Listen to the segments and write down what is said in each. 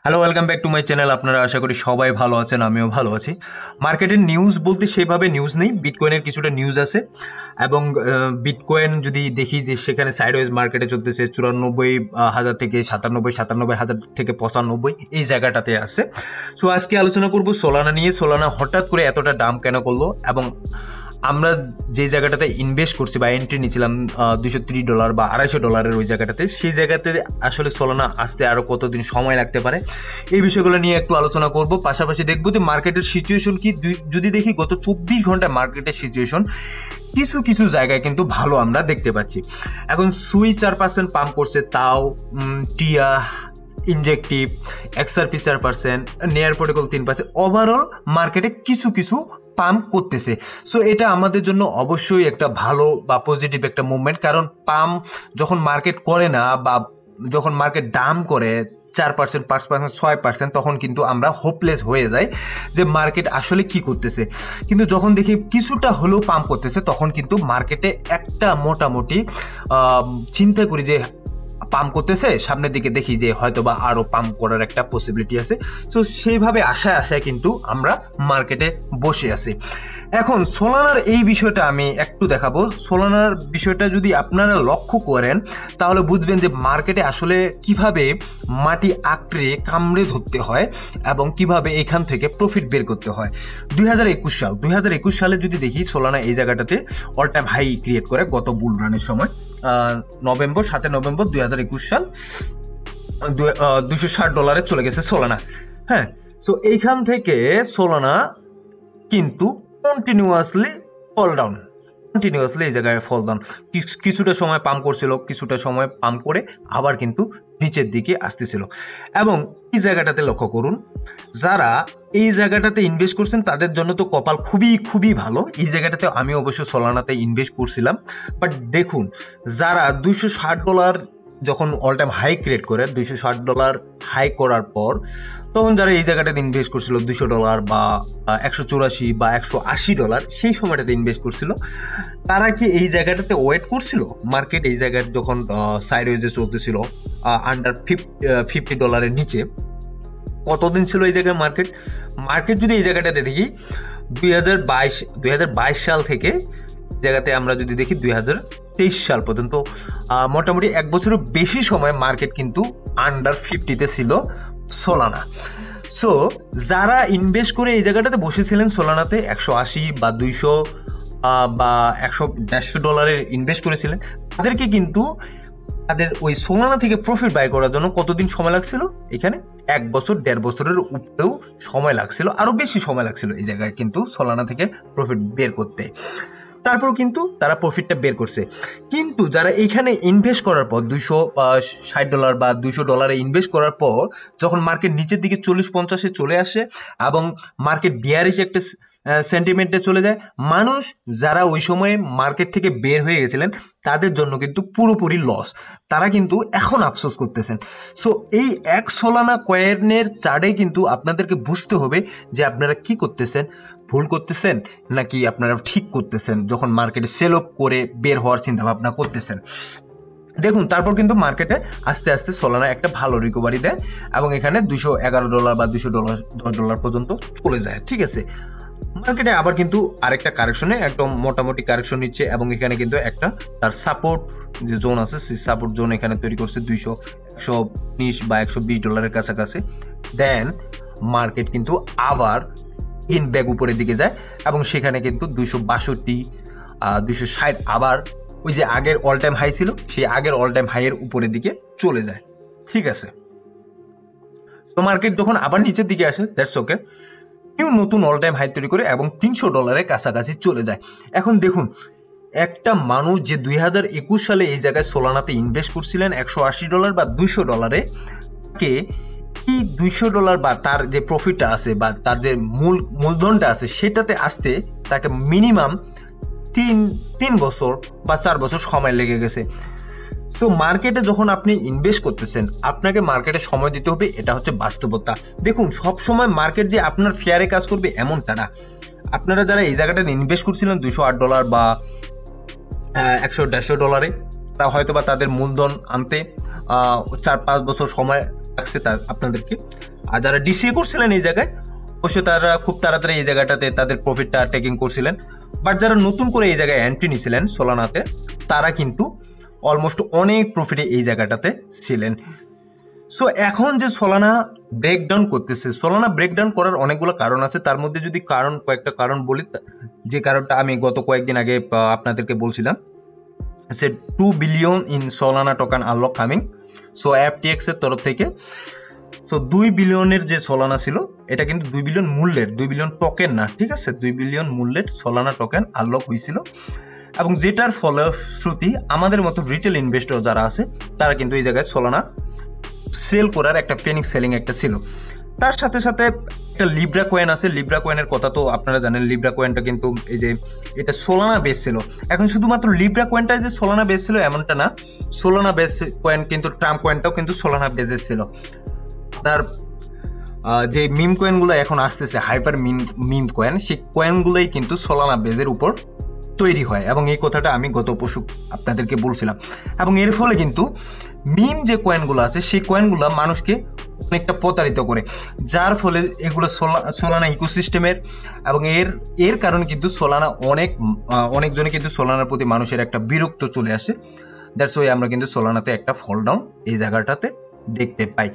Hello, welcome back to my channel. আপনারা আশা করি সবাই ভালো আছেন, আমিও ভালো আছি। মার্কেটের নিউজ বলতে সেভাবে নিউজ নেই, বিটকয়েনের কিছুটা নিউজ আছে। এবং বিটকয়েন যদি দেখি যে সেখানে সাইডওয়েজ মার্কেটে চলতেছে 94,000 থেকে 97,000 থেকে 95 এই জায়গাটাতে আছে। সো আজকে আলোচনা করব সোলানা নিয়ে। সোলানা হঠাৎ করে এতটা দাম কেন করলো, এবং আমরা যে জায়গাটাতে ইনভেস্ট করছি বা এন্ট্রি নিয়েছিলাম $230 বা $250 ওই জায়গাটাতে, সেই জায়গাতে আসলে সোলানা আসতে আরও কতদিন সময় লাগতে পারে, এই বিষয়গুলো নিয়ে একটু আলোচনা করব। পাশাপাশি দেখবো যে মার্কেটের সিচুয়েশন কি। যদি দেখি গত 24 ঘন্টায় মার্কেটের সিচুয়েশন কিছু কিছু জায়গায় কিন্তু ভালো আমরা দেখতে পাচ্ছি। এখন সুই 4% পাম্প করছে, তাও টিয়া, ইনজেক্টিভ, এক্সআরপি 4%, নেয়ার প্রোটোকল 3%, ওভারঅল মার্কেটে কিছু কিছু পাম্প করতেছে। সো এটা আমাদের জন্য অবশ্যই একটা ভালো বা পজিটিভ একটা মুভমেন্ট, কারণ পাম্প যখন মার্কেট করে না বা যখন মার্কেট ডাম করে 4%, 5%, 6%, তখন কিন্তু আমরা হোপলেস হয়ে যাই যে মার্কেট আসলে কি করতেছে। কিন্তু যখন দেখি কিছুটা হলেও পাম্প করতেছে, তখন কিন্তু মার্কেটে একটা মোটামুটি চিন্তা করি যে পাম্প করতেছে, সামনের দিকে দেখি যে হয়তো বা আরও পাম্প করার একটা পসিবিলিটি আছে। তো সেইভাবে আশায় কিন্তু আমরা মার্কেটে বসে আছি। এখন সোলানার এই বিষয়টা আমি একটু দেখাবো। সোলানার বিষয়টা যদি আপনারা লক্ষ্য করেন তাহলে বুঝবেন যে মার্কেটে আসলে কিভাবে মাটি আঁকড়ে কামড়ে ধরতে হয় এবং কিভাবে এখান থেকে প্রফিট বের করতে হয়। 2021 সালে যদি দেখি, সোলানা এই জায়গাটাতে অল টাইম হাই ক্রিয়েট করে গত বুল রানের সময়, 7 নভেম্বর 2021 সাল, $260 চলে গেছে সোলানা। হ্যাঁ, সো এইখান থেকে সোলানা কিন্তু কন্টিনিউয়াসলি এই জায়গায় ফল ডাউন। কিছুটা সময় পাম্প করছিল, কিছুটা সময় পাম্প করে আবার কিন্তু নিচের দিকে আসতেছিল। এবং এই জায়গাটাতে লক্ষ্য করুন, যারা এই জায়গাটাতে ইনভেস্ট করছেন তাদের জন্য তো কপাল খুবই খুবই ভালো। এই জায়গাটাতে আমি অবশ্য সোলানাতে ইনভেস্ট করছিলাম, বাট দেখুন, যারা $260 যখন অল টাইম হাই ক্রিয়েট করে, $260 হাই করার পর তখন যারা এই জায়গাটাতে ইনভেস্ট করছিল $200 বা 184 বা $180 সেই সময়টাতে ইনভেস্ট করছিল, তারা কি এই জায়গাটাতে ওয়েট করছিল? মার্কেট এই জায়গায় যখন সাইডওয়েজে চলতেছিল আন্ডার $50 নিচে, কতদিন ছিল এই জায়গায় মার্কেট যদি এই জায়গাটাতে দেখি 2022 সাল থেকে জায়গাতে আমরা যদি দেখি 2023 সাল পর্যন্ত, মোটামুটি 1 বছরের বেশি সময় মার্কেট কিন্তু আন্ডার 50-তে ছিল সোলানা। সো যারা ইনভেস্ট করে এই জায়গাটাতে বসেছিলেন সোলানাতে, 180 বা 200 বা 100-150 ইনভেস্ট করেছিলেন, তাদেরকে কিন্তু তাদের ওই সোলানা থেকে প্রফিট বাই করার জন্য কতদিন সময় লাগছিল? এখানে 1 বছর 1.5 বছরের উপরেও সময় লাগছিল, আরো বেশি সময় লাগছিল এই জায়গায় কিন্তু সোলানা থেকে প্রফিট বের করতে। তারপর কিন্তু তারা প্রফিটটা বের করছে। কিন্তু যারা এইখানে ইনভেস্ট করার পর $260 বা $200 ইনভেস্ট করার পর যখন মার্কেট নিচের দিকে 40-50-এ চলে আসে এবং মার্কেট বিয়ারিশ একটা সেন্টিমেন্টে চলে যায়, মানুষ যারা ওই সময়ে মার্কেট থেকে বের হয়ে গেছিলেন তাদের জন্য কিন্তু পুরোপুরি লস। তারা কিন্তু এখন আফসোস করতেছেন। সো এই এক সোলানা কয়েনের চার্টে কিন্তু আপনাদেরকে বুঝতে হবে যে আপনারা কি করতেছেন, ভুল করতেছেন নাকি আপনারা ঠিক করতেছেন যখন মার্কেটে সেল অফ করে বের হওয়ার চিন্তা ভাবনা করতেছেন। দেখুন, তারপর কিন্তু মার্কেটে আস্তে আস্তে সোলানা একটা ভালো রিকভারি দেয় এবং এখানে $211 বা $210 পর্যন্ত চলে যায়। ঠিক আছে, মার্কেটে আবার কিন্তু আরেকটা কারেকশনে একদম মোটামুটি কারেকশন নিচ্ছে এবং এখানে কিন্তু একটা তার সাপোর্ট যে জোন আছে, সেই সাপোর্ট জোন এখানে তৈরি করছে $119 বা $120 কাছাকাছি। দেন মার্কেট কিন্তু আবার ব্যাক উপরের দিকে যায় এবং সেখানে কিন্তু 262, 260 আবার ওই যে আগের অল টাইম হাই ছিল, সেই আগের অল টাইম হাইয়ের উপরের দিকে চলে যায়। ঠিক আছে, তো মার্কেট যখন আবার নিচের দিকে আসে, দ্যাটস ওকে, নতুন অল টাইম হাই তৈরি করে এবং $300 কাছাকাছি চলে যায়। এখন দেখুন, একটা মানুষ যে 2021 সালে এই জায়গায় সোলানাতে ইনভেস্ট করছিলেন $180 বা $200, কে কি $200 বা তার যে প্রফিটটা আছে বা তার যে মূলধনটা আছে সেটাতে আসতে তাকে মিনিমাম 3 বছর বা 4 বছর সময় লেগে গেছে। সো মার্কেটে যখন আপনি ইনভেস্ট করতেছেন, আপনাকে মার্কেটে সময় দিতে হবে, এটা হচ্ছে বাস্তবতা। দেখুন, সব সময় মার্কেট যে আপনার ফেয়ারে কাজ করবে এমনটা না। আপনারা যারা এই জায়গাটাতে ইনভেস্ট করছিলেন $208 বা $100-150, তা হয়তো বা তাদের মূলধন আনতে 4-5 বছর সময় লাগছে আপনাদেরকে। আর যারা ডিসিএ করছিলেন এই জায়গায় অবশ্যই তারা খুব তাড়াতাড়ি এই জায়গাটাতে তাদের প্রফিটটা টেকিং করছিলেন। বাট যারা নতুন করে এই জায়গায় এন্ট্রি নিয়েছিলেন সোলানাতে, তারা কিন্তু অলমোস্ট অনেক প্রফিটে এই জায়গাটাতে ছিলেন। সো এখন যে সোলানা ব্রেকডাউন করতেছে, সোলানা ব্রেকডাউন করার অনেকগুলো কারণ আছে। তার মধ্যে যদি কয়েকটা কারণ বলি, যে কারণটা আমি গত কয়েকদিন আগে আপনাদেরকে বলছিলাম, সে 2 billion in Solana token unlock coming. So FTX এর তরফ থেকে। সো 2 বিলিয়নের যে সোলানা ছিল, এটা কিন্তু 2 বিলিয়ন মূল্যের, 2 বিলিয়ন টোকেন না, ঠিক আছে, 2 বিলিয়ন মূল্যের সোলানা টোকেন আনলক হয়েছিল। এবং যেটার ফলশ্রুতি আমাদের মতো রিটেল ইনভেস্টর যারা আছে তারা কিন্তু এই জায়গায় সোলানা সেল করার একটা পেনিক সেলিং একটা ছিল। তার সাথে সাথে একটা লিব্রা কয়েন আছে। লিব্রা কয়েনের কথা তো আপনারা জানেন, লিব্রা কয়েনটা কিন্তু এই যে এটা সোলানা বেস ছিল। এখন শুধুমাত্র লিব্রা কয়েনটা যে সোলানা বেস ছিল এমনটা না, সোলানা বেস কয়েন কিন্তু ট্রাম্প কয়েনটাও কিন্তু সোলানা বেসের ছিল। তার যে মিম কয়েনগুলো এখন আসতেছে, হাইপার মিম কয়েন, সেই কয়েনগুলোই কিন্তু সোলানা বেসের উপর তৈরি হয়। এবং এই কথাটা আমি গত পরশু আপনাদেরকে বলছিলাম। এবং এর ফলে কিন্তু মিম যে কয়েনগুলো আছে সেই কয়েনগুলো মানুষকে অনেকটা প্রতারিত করে, যার ফলে এগুলো সোলানা ইকোসিস্টেমের এবং এর কারণে কিন্তু সোলানা অনেকজনে কিন্তু সোলানার প্রতি মানুষের একটা বিরক্ত চলে আসে। দ্যাটস ওয়াই আমরা কিন্তু সোলানাতে একটা ফল ডাউন এই জায়গাটাতে দেখতে পাই।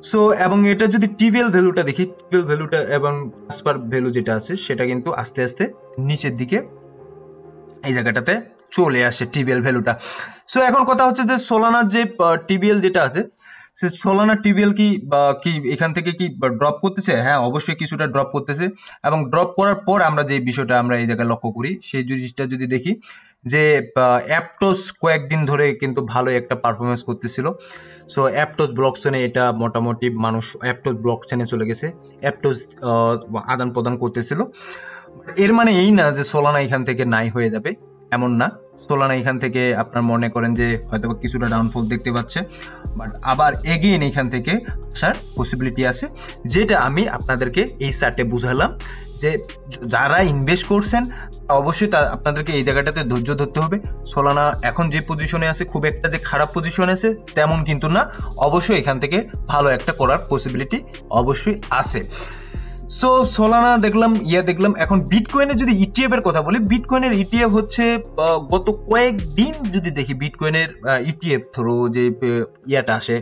সো এবং এটা যদি টিভিএল ভ্যালুটা দেখি, টিভিএল ভ্যালুটা এবং ট্রান্সফার ভ্যালু যেটা আছে সেটা কিন্তু আস্তে আস্তে নিচের দিকে এই জায়গাটাতে চলে আসে টিবিএল ভ্যালুটা। সো এখন কথা হচ্ছে যে সোলানার যে টিবিএল যেটা আছে, সে সোলানা টিবিএল কি এখান থেকে কি ড্রপ করতেছে? হ্যাঁ, অবশ্যই কিছুটা ড্রপ করতেছে। এবং ড্রপ করার পর আমরা যে বিষয়টা আমরা এই জায়গায় লক্ষ্য করি, সেই জিনিসটা যদি দেখি যে অ্যাপটোস কয়েকদিন ধরে কিন্তু ভালো একটা পারফরমেন্স করতেছিল। সো অ্যাপটোস ব্লক চেনে এটা মোটামুটি মানুষ অ্যাপটোস ব্লক চেনে চলে গেছে, অ্যাপটোস আদান প্রদান করতেছিল। এর মানে এই না যে সোলানা এখান থেকে নাই হয়ে যাবে, এমন না। সোলানা এখান থেকে আপনার মনে করেন যে হয়তো কিছুটা ডাউনফল দেখতে পাচ্ছে, বাট আবার এগেইন এখান থেকে আসার পসিবিলিটি আছে, যেটা আমি আপনাদেরকে এই চার্টে বুঝালাম। যে যারা ইনভেস্ট করছেন অবশ্যই আপনাদেরকে এই জায়গাটাতে ধৈর্য ধরতে হবে। সোলানা এখন যে পজিশনে আছে খুব একটা যে খারাপ পজিশনে আছে তেমন কিন্তু না, অবশ্যই এখান থেকে ভালো একটা করার পসিবিলিটি অবশ্যই আছে। সো সোলানা দেখলাম, এখন বিটকয়েনের যদি ইটিএফ এর কথা বলি, বিটকয়েনের ইটিএফ হচ্ছে গত কয়েকদিন যদি দেখি বিটকয়েনের ইটিএফ থ্রু যে ইয়াটা আসে,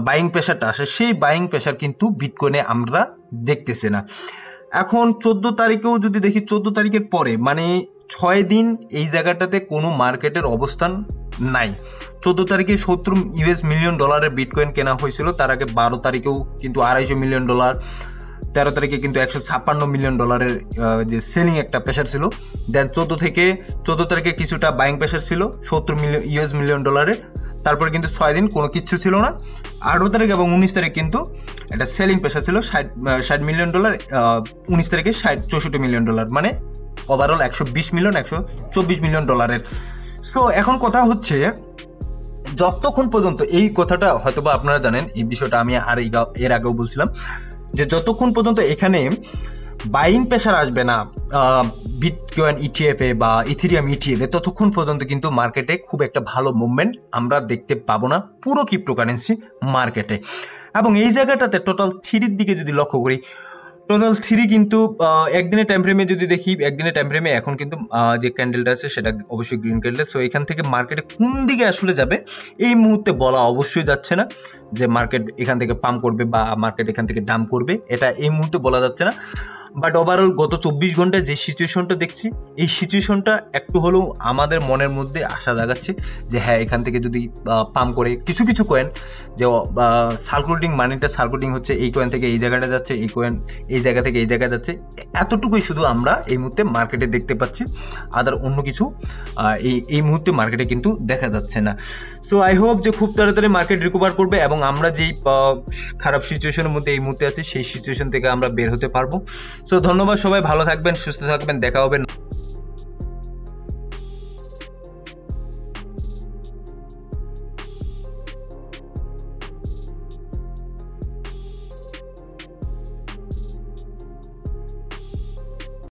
বাইং প্রেশারটা আসে, সেই বাইং প্রেশার কিন্তু বিটকয়েনে আমরা দেখতেছি না। এখন 14 তারিখেও যদি দেখি, 14 তারিখের পরে মানে 6 দিন এই জায়গাটাতে কোনো মার্কেটের অবস্থান নাই। 14 তারিখে $70 মিলিয়ন বিটকয়েন কেনা হয়েছিল, তার আগে 12 তারিখেও কিন্তু $250 মিলিয়ন, 13 তারিখে কিন্তু $156 মিলিয়ন যে সেলিং একটা প্রেশার ছিল। দেন 14 তারিখে কিছুটা বাইং প্রেশার ছিল $70 মিলিয়ন। তারপরে কিন্তু 6 দিন কোনো কিচ্ছু ছিল না। 18 তারিখ এবং 19 তারিখ কিন্তু একটা সেলিং প্রেশার ছিল $60 মিলিয়ন, 19 তারিখে $64 মিলিয়ন, মানে ওভারঅল $124 মিলিয়ন। সো এখন কথা হচ্ছে, যতক্ষণ পর্যন্ত এই কথাটা হয়তোবা আপনারা জানেন, এই বিষয়টা আমি এর আগেও বলছিলাম যে যতক্ষণ পর্যন্ত এখানে বাইং প্রেশার আসবে না বিটকয়েন ইটিএফ এ বা ইথেরিয়াম ইটিএফ এ, ততক্ষণ পর্যন্ত কিন্তু মার্কেটে খুব একটা ভালো মুভমেন্ট আমরা দেখতে পাবো না পুরো ক্রিপ্টোকারেন্সি মার্কেটে। এবং এই জায়গাটাতে টোটাল 3 দিকে যদি লক্ষ্য করি, টোটাল 3 কিন্তু একদিনের টাইম ফ্রেমে যদি দেখি, একদিনের টাইম ফ্রেমে এখন কিন্তু যে ক্যান্ডেলটা আছে সেটা অবশ্যই গ্রিন ক্যান্ডেল। সো এখান থেকে মার্কেটে কোন দিকে আসলে যাবে এই মুহূর্তে বলা অবশ্যই যাচ্ছে না, যে মার্কেট এখান থেকে পাম্প করবে বা মার্কেট এখান থেকে ডাম্প করবে, এটা এই মুহূর্তে বলা যাচ্ছে না। বাট ওভারঅল গত 24 ঘন্টায় যে সিচুয়েশনটা দেখছি, এই সিচুয়েশনটা একটু হলেও আমাদের মনের মধ্যে আশা জাগাচ্ছে যে হ্যাঁ, এখান থেকে যদি পাম্প করে কিছু কয়েন, যে সার্কুলেটিং মানিটা সার্কুলেটিং হচ্ছে, এই কয়েন থেকে এই জায়গাটা যাচ্ছে, এই কয়েন এই জায়গা থেকে এই জায়গায় যাচ্ছে, এতটুকুই শুধু আমরা এই মুহূর্তে মার্কেটে দেখতে পাচ্ছি। আদার অন্য কিছু এই মুহূর্তে মার্কেটে কিন্তু দেখা যাচ্ছে না। সো আই হোপ যে খুব তাড়াতাড়ি মার্কেট রিকভার করবে এবং আমরা যেই খারাপ সিচুয়েশনের মধ্যে এই মুহূর্তে আছি সেই সিচুয়েশন থেকে আমরা বের হতে পারবো। সো ধন্যবাদ, সবাই ভালো থাকবেন, সুস্থ থাকবেন, দেখা হবে।